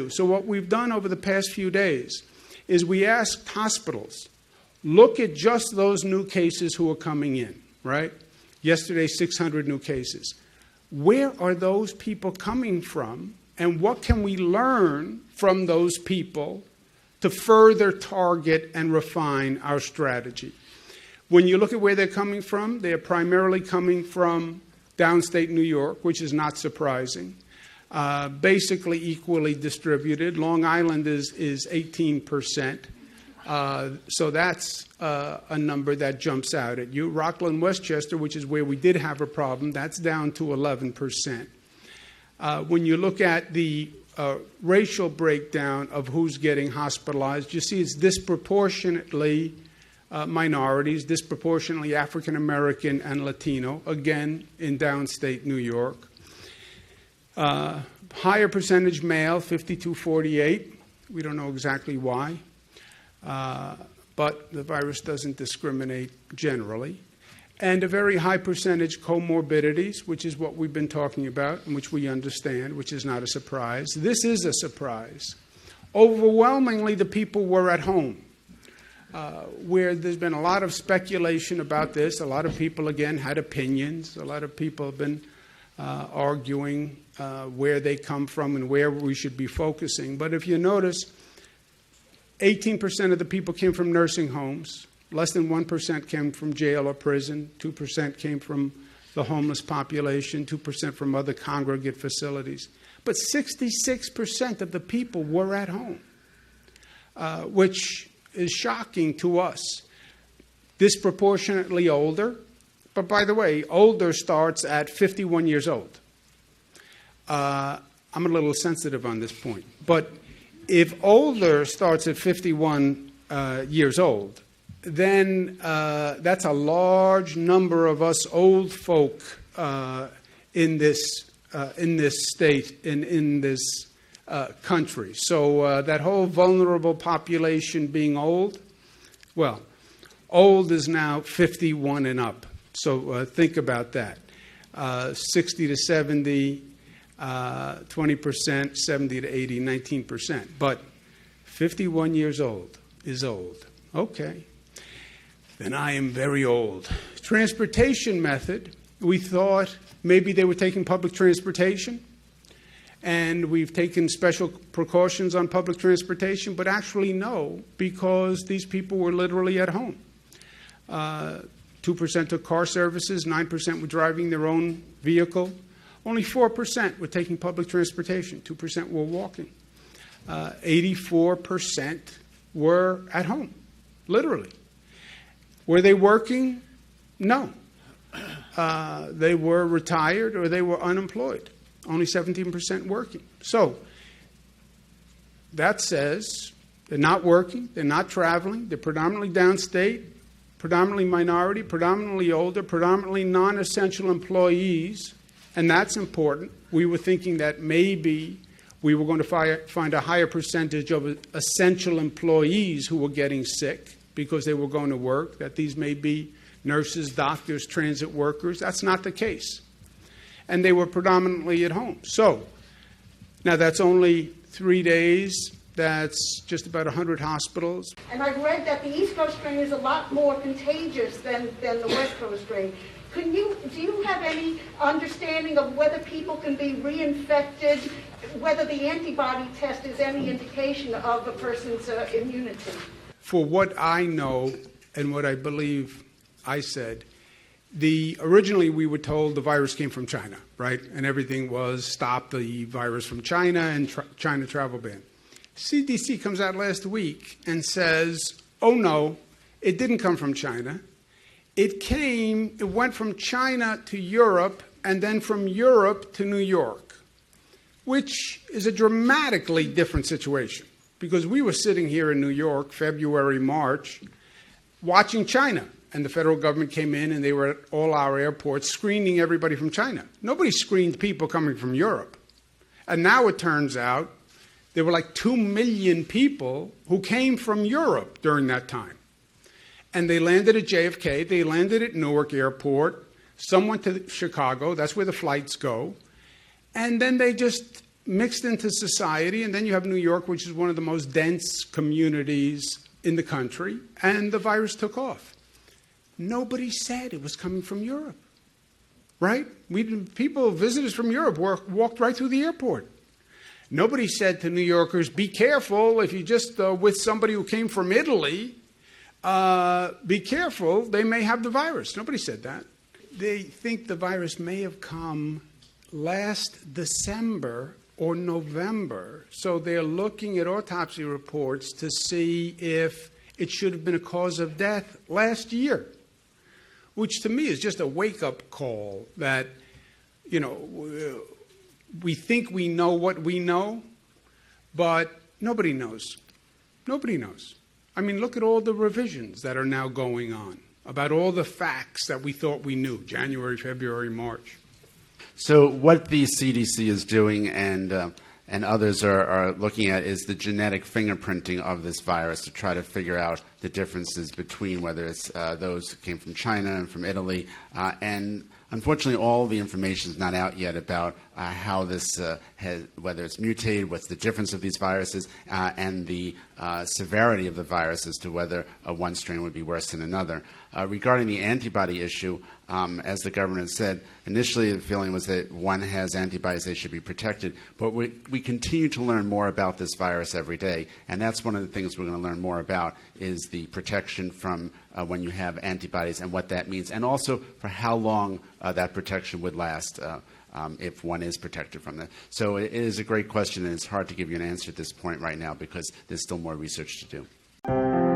to. So what we've done over the past few days is we asked hospitals, look at just those new cases who are coming in, right? Yesterday, 600 new cases. Where are those people coming from, and what can we learn from those people to further target and refine our strategy? When you look at where they're coming from, they're primarily coming from downstate New York, which is not surprising. Basically equally distributed. Long Island is 18%. So that's a number that jumps out at you. Rockland, Westchester, which is where we did have a problem, that's down to 11%. When you look at the racial breakdown of who's getting hospitalized, you see it's disproportionately minorities, disproportionately African American and Latino, again in downstate New York. Higher percentage male, 52-48. We don't know exactly why, but the virus doesn't discriminate generally. And a very high percentage comorbidities, which is what we've been talking about and which we understand, which is not a surprise. This is a surprise. Overwhelmingly, the people were at home. Where there's been a lot of speculation about this, a lot of people, again, had opinions. A lot of people have been arguing where they come from and where we should be focusing. But if you notice, 18% of the people came from nursing homes. Less than 1% came from jail or prison. 2% came from the homeless population. 2% from other congregate facilities. But 66% of the people were at home, which is shocking to us. Disproportionately older. But by the way, older starts at 51 years old. I'm a little sensitive on this point. But if older starts at 51 years old, then that's a large number of us old folk in this state, in this country. So that whole vulnerable population being old, well, old is now 51 and up. So think about that. 60 to 70, 20%, 70 to 80, 19%. But 51 years old is old. Okay. Then I am very old. Transportation method, we thought maybe they were taking public transportation, and we've taken special precautions on public transportation, but actually no, because these people were literally at home. 2% took car services, 9% were driving their own vehicle. Only 4% were taking public transportation, 2% were walking. 84% were at home, literally. Were they working? No. They were retired or they were unemployed. Only 17% working. So that says they're not working, they're not traveling, they're predominantly downstate, predominantly minority, predominantly older, predominantly non-essential employees, and that's important. We were thinking that maybe we were going to find a higher percentage of essential employees who were getting sick because they were going to work, that these may be nurses, doctors, transit workers. That's not the case. And they were predominantly at home. So now that's only 3 days. That's just about 100 hospitals. And I've read that the East Coast strain is a lot more contagious than the West Coast strain. Do you have any understanding of whether people can be reinfected, whether the antibody test is any indication of a person's immunity? For what I know and what I believe I said, originally we were told the virus came from China, right? And everything was stop the virus from China and China travel ban. CDC comes out last week and says, oh no, it didn't come from China. It went from China to Europe and then from Europe to New York, which is a dramatically different situation because we were sitting here in New York, February, March, watching China. And the federal government came in and they were at all our airports screening everybody from China. Nobody screened people coming from Europe. And now it turns out there were like 2 million people who came from Europe during that time. And they landed at JFK, they landed at Newark Airport, some went to Chicago, that's where the flights go. And then they just mixed into society, and then you have New York, which is one of the most dense communities in the country, and the virus took off. Nobody said it was coming from Europe, right? Visitors from Europe walked right through the airport. Nobody said to New Yorkers, be careful if you just with somebody who came from Italy, be careful, they may have the virus. Nobody said that. They think the virus may have come last December or November, so they're looking at autopsy reports to see if it should have been a cause of death last year, which to me is just a wake-up call that, we think we know what we know, but nobody knows. Nobody knows. I mean, look at all the revisions that are now going on about all the facts that we thought we knew, January, February, March. So what the CDC is doing and others are looking at is the genetic fingerprinting of this virus to try to figure out the differences between whether it's those who came from China and from Italy. And unfortunately, all the information is not out yet about how this whether it's mutated, what's the difference of these viruses, and the severity of the virus as to whether one strain would be worse than another. Regarding the antibody issue, as the governor said, initially the feeling was that one has antibodies, they should be protected. But we continue to learn more about this virus every day, and that's one of the things we're going to learn more about is the protection from when you have antibodies and what that means, and also for how long that protection would last if one is protected from that. So it is a great question, and it's hard to give you an answer at this point right now because there's still more research to do.